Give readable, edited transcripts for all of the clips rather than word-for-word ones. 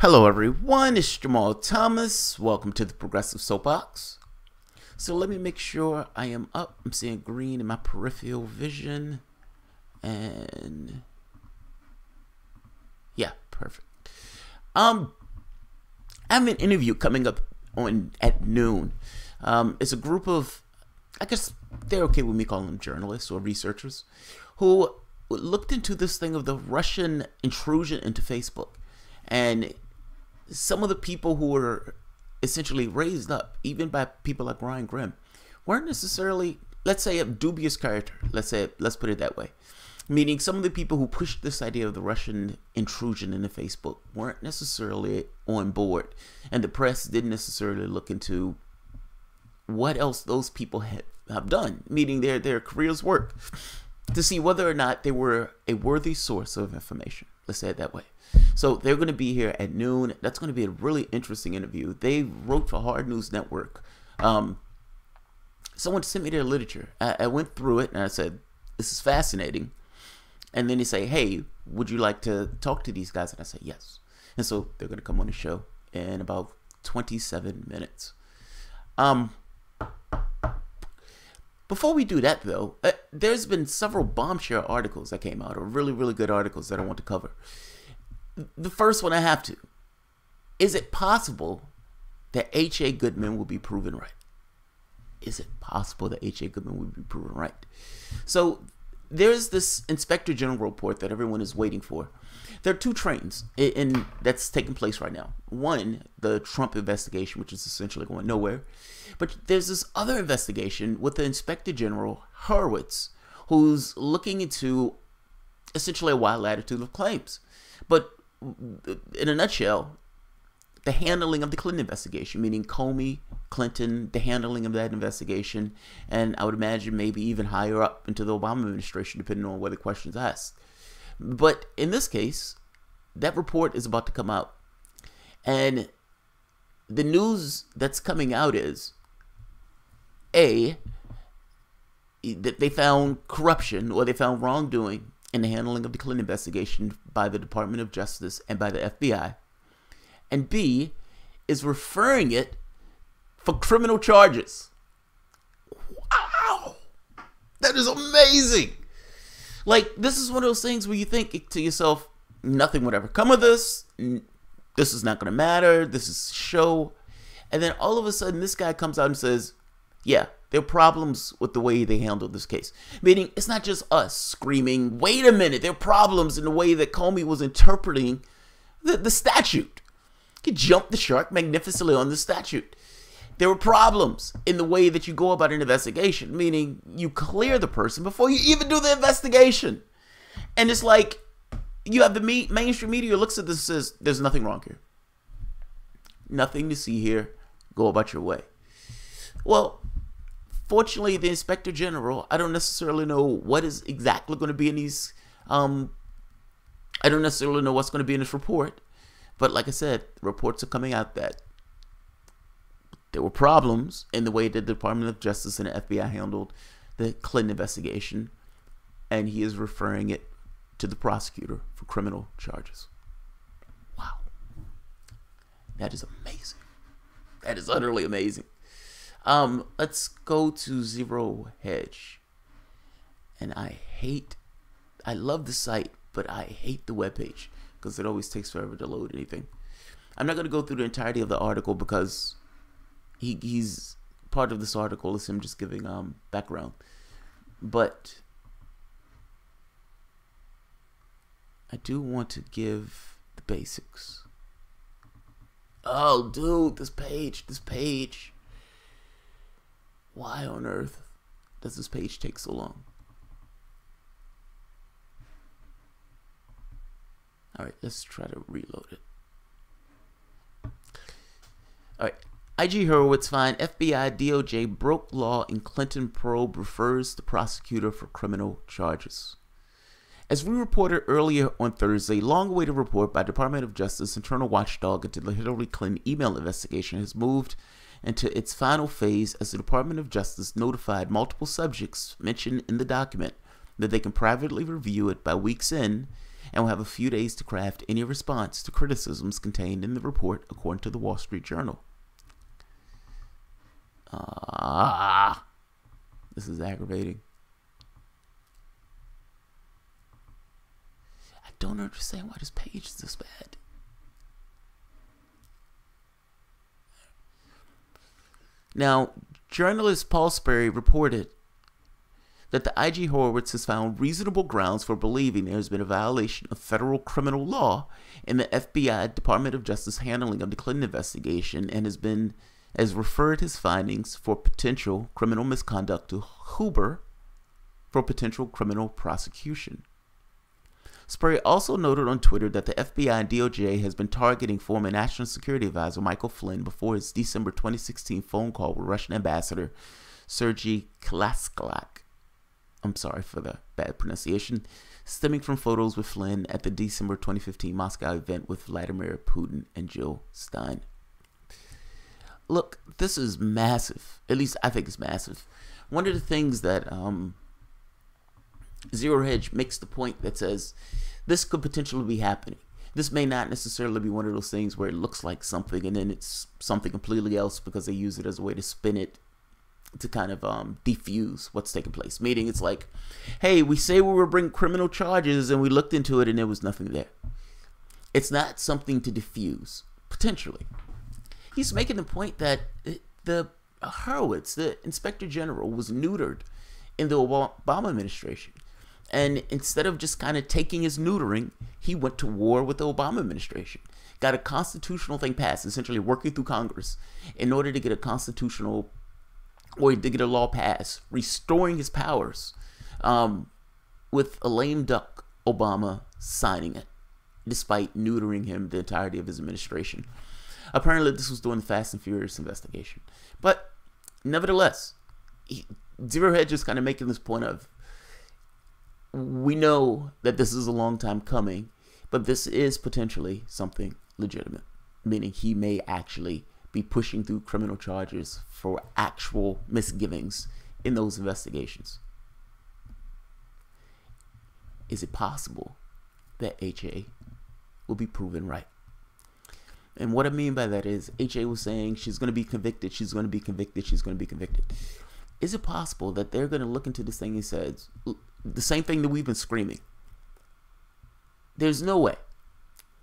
Hello everyone, it's Jamal Thomas. Welcome to the Progressive Soapbox. So let me make sure I am up. I'm seeing green in my peripheral vision. And yeah, perfect. I have an interview coming up at noon. It's a group of, I guess they're okay with me calling them journalists or researchers, who looked into this thing of the Russian intrusion into Facebook. And some of the people who were essentially raised up, even by people like Ryan Grimm, weren't necessarily, let's say, of dubious character. Let's put it that way. Meaning some of the people who pushed this idea of the Russian intrusion into Facebook weren't necessarily on board. And the press didn't necessarily look into what else those people have done, meaning their careers' work, to see whether or not they were a worthy source of information. Let's say it that way. So they're going to be here at noon. That's going to be a really interesting interview. They wrote for Hard News Network. Someone sent me their literature. I went through it and I said, this is fascinating. And then they say, hey, would you like to talk to these guys? And I say, yes. And so they're going to come on the show in about 27 minutes. Before we do that, though, there's been several bombshell articles that came out, or really, really good articles that I want to cover. The first one I have to. Is it possible that H.A. Goodman will be proven right? Is it possible that H.A. Goodman will be proven right? So there's this Inspector General report that everyone is waiting for. There are two trains that's taking place right now. One, the Trump investigation, which is essentially going nowhere. But there's this other investigation with the Inspector General, Horowitz, who's looking into essentially a wide latitude of claims. But in a nutshell, the handling of the Clinton investigation, meaning Comey, Clinton, the handling of that investigation, and I would imagine maybe even higher up into the Obama administration, depending on where the question's asked. But in this case, that report is about to come out. And the news that's coming out is, A, that they found corruption or they found wrongdoing in the handling of the Clinton investigation by the Department of Justice and by the FBI. And B, is referring it for criminal charges. Wow! That is amazing! Like, this is one of those things where you think to yourself, nothing would ever come of this. This is not going to matter. This is a show. And then all of a sudden, this guy comes out and says, yeah, there are problems with the way they handled this case. Meaning, it's not just us screaming, wait a minute, there are problems in the way that Comey was interpreting the statute. He jumped the shark magnificently on the statute. There were problems in the way that you go about an investigation, meaning you clear the person before you even do the investigation. And it's like, you have the mainstream media looks at this and says, there's nothing wrong here. Nothing to see here. Go about your way. Well, fortunately, the Inspector General, I don't necessarily know what is exactly going to be in these, I don't necessarily know what's going to be in this report. But like I said, reports are coming out that there were problems in the way that the Department of Justice and the FBI handled the Clinton investigation. And he is referring it to the prosecutor for criminal charges. Wow. That is amazing. That is utterly amazing. Let's go to Zero Hedge. And I love the site, but I hate the webpage because it always takes forever to load anything. I'm not going to go through the entirety of the article because he's part of this article is him just giving background. But I do want to give the basics. Oh, dude, this page. Why on earth does this page take so long? All right, let's try to reload it. All right, IG Horowitz find FBI DOJ broke law in Clinton probe refers to prosecutor for criminal charges. As we reported earlier on Thursday, long-awaited report by Department of Justice internal watchdog into the Hillary Clinton email investigation has moved into its final phase as the Department of Justice notified multiple subjects mentioned in the document that they can privately review it by week's end and will have a few days to craft any response to criticisms contained in the report, according to the Wall Street Journal. This is aggravating. I don't understand why this page is this bad. Now, journalist Paul Sperry reported that the IG Horowitz has found reasonable grounds for believing there has been a violation of federal criminal law in the FBI Department of Justice handling of the Clinton investigation, and has referred his findings for potential criminal misconduct to Huber for potential criminal prosecution. Sperry also noted on Twitter that the FBI and DOJ has been targeting former National Security Advisor Michael Flynn before his December 2016 phone call with Russian Ambassador Sergei Klaskilak. I'm sorry for the bad pronunciation, stemming from photos with Flynn at the December 2015 Moscow event with Vladimir Putin and Jill Stein. Look, this is massive. At least I think it's massive. One of the things that Zero Hedge makes the point that says this could potentially be happening. This may not necessarily be one of those things where it looks like something and then it's something completely else because they use it as a way to spin it to kind of defuse what's taking place. Meaning it's like, hey, we say we were bringing criminal charges and we looked into it and there was nothing there. It's not something to diffuse, potentially. He's making the point that the Horowitz, the Inspector General, was neutered in the Obama administration. And instead of just kind of taking his neutering, he went to war with the Obama administration. Got a constitutional thing passed, essentially working through Congress in order to get a constitutional, or to get a law passed, restoring his powers, with a lame duck Obama signing it, despite neutering him the entirety of his administration. Apparently, this was during the Fast and Furious investigation. But nevertheless, Zero Hedge is kind of making this point of, we know that this is a long time coming, but this is potentially something legitimate, meaning he may actually be pushing through criminal charges for actual misgivings in those investigations. Is it possible that HA will be proven right? And what I mean by that is, HA was saying she's going to be convicted, she's going to be convicted, she's going to be convicted. Is it possible that they're going to look into this thing and says the same thing that we've been screaming? There's no way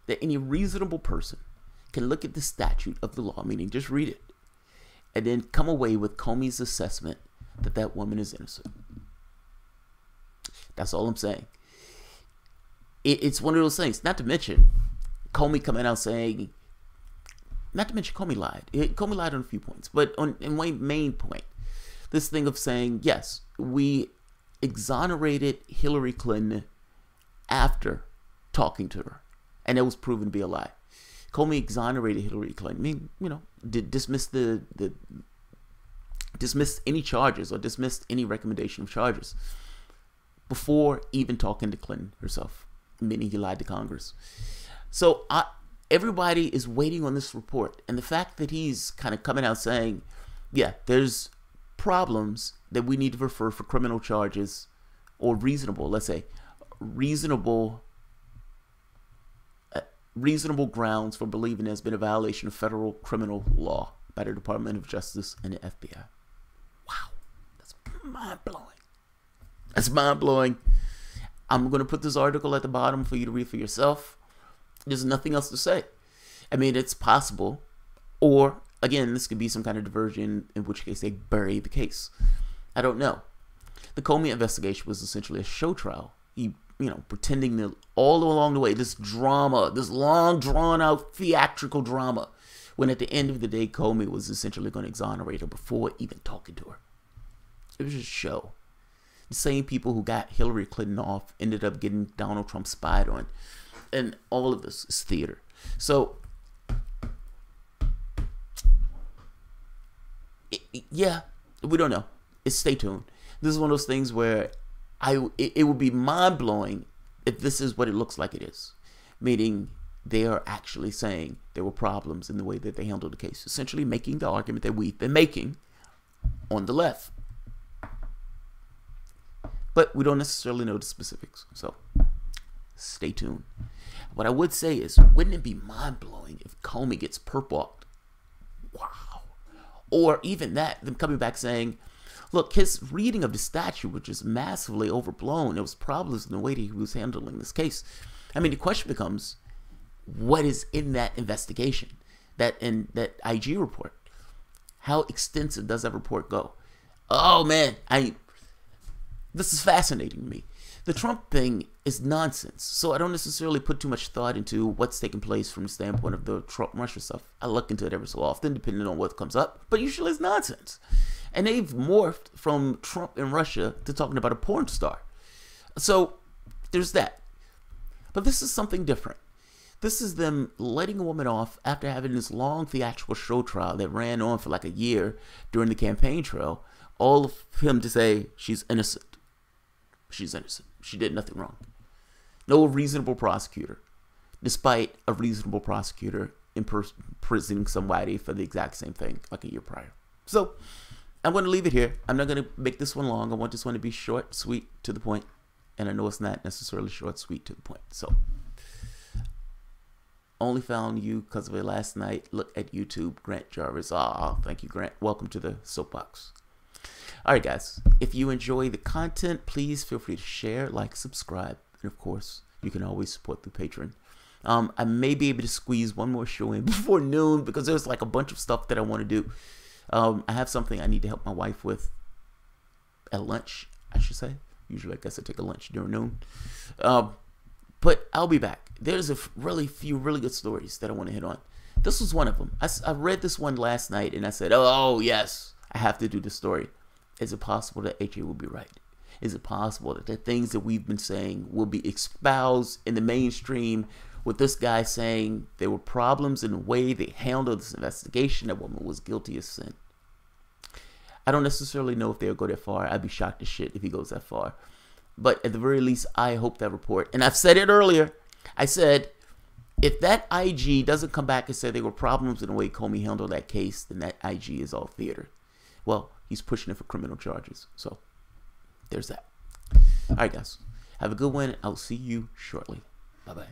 that any reasonable person can look at the statute of the law, meaning just read it, and then come away with Comey's assessment that that woman is innocent. That's all I'm saying. It's one of those things. Not to mention Comey coming out saying, not to mention Comey lied. Comey lied on a few points, but in one main point, this thing of saying, yes, we exonerated Hillary Clinton after talking to her, and it was proven to be a lie. Comey exonerated Hillary Clinton. I mean, you know, dismissed dismissed any charges or dismissed any recommendation of charges before even talking to Clinton herself, meaning he lied to Congress. So everybody is waiting on this report, and the fact that he's kind of coming out saying, yeah, there's problems that we need to refer for criminal charges, or reasonable, let's say, reasonable grounds for believing there's been a violation of federal criminal law by the Department of Justice and the FBI. Wow, that's mind-blowing. That's mind-blowing. I'm going to put this article at the bottom for you to read for yourself. There's nothing else to say. I mean, it's possible, or again, this could be some kind of diversion, in which case they bury the case. I don't know. The Comey investigation was essentially a show trial. He, pretending that all along the way, this drama, this long drawn out theatrical drama, when at the end of the day, Comey was essentially going to exonerate her before even talking to her. It was just a show. The same people who got Hillary Clinton off ended up getting Donald Trump spied on. And all of this is theater. So, yeah, we don't know. Stay tuned. This is one of those things where it would be mind-blowing if this is what it looks like it is. Meaning they are actually saying there were problems in the way that they handled the case. Essentially making the argument that we've been making on the left. But we don't necessarily know the specifics. So, Stay tuned. What I would say is, wouldn't it be mind-blowing if Comey gets perp-walked? Wow. Or even that, them coming back saying, look, his reading of the statute, which is massively overblown, it was problems in the way that he was handling this case. I mean, the question becomes, what is in that investigation, that IG report? How extensive does that report go? Oh man, this is fascinating to me. The Trump thing is nonsense, so I don't necessarily put too much thought into what's taking place from the standpoint of the Trump-Russia stuff. I look into it every so often, depending on what comes up, but usually it's nonsense. And they've morphed from Trump and Russia to talking about a porn star. So there's that. But this is something different. This is them letting a woman off after having this long theatrical show trial that ran on for like a year during the campaign trail. All of him to say she's innocent. She's innocent. She did nothing wrong. No reasonable prosecutor, despite a reasonable prosecutor imprisoning somebody for the exact same thing like a year prior. So I'm going to leave it here. I'm not going to make this one long. I want this one to be short, sweet, to the point. And I know it's not necessarily short, sweet, to the point. So only found you because of it last night. Look at YouTube. Grant Jarvis. Thank you, Grant. Welcome to the soapbox. All right, guys. If you enjoy the content, please feel free to share, like, subscribe. And, of course, you can always support through Patreon. I may be able to squeeze one more show in before noon because there's like a bunch of stuff that I want to do. I have something I need to help my wife with at lunch, I should say. Usually, I guess I take a lunch during noon. But I'll be back. There's a few really good stories that I want to hit on. This was one of them. I read this one last night, and I said, oh, yes, I have to do this story. Is it possible that AJ will be right? Is it possible that the things that we've been saying will be espoused in the mainstream with this guy saying there were problems in the way they handled this investigation, that woman was guilty of sin? I don't necessarily know if they'll go that far. I'd be shocked as shit if he goes that far. But at the very least, I hope that report, and I've said it earlier, I said, if that IG doesn't come back and say there were problems in the way Comey handled that case, then that IG is all theater. Well, he's pushing it for criminal charges. So there's that. All right, guys. Have a good one. I'll see you shortly. Bye-bye.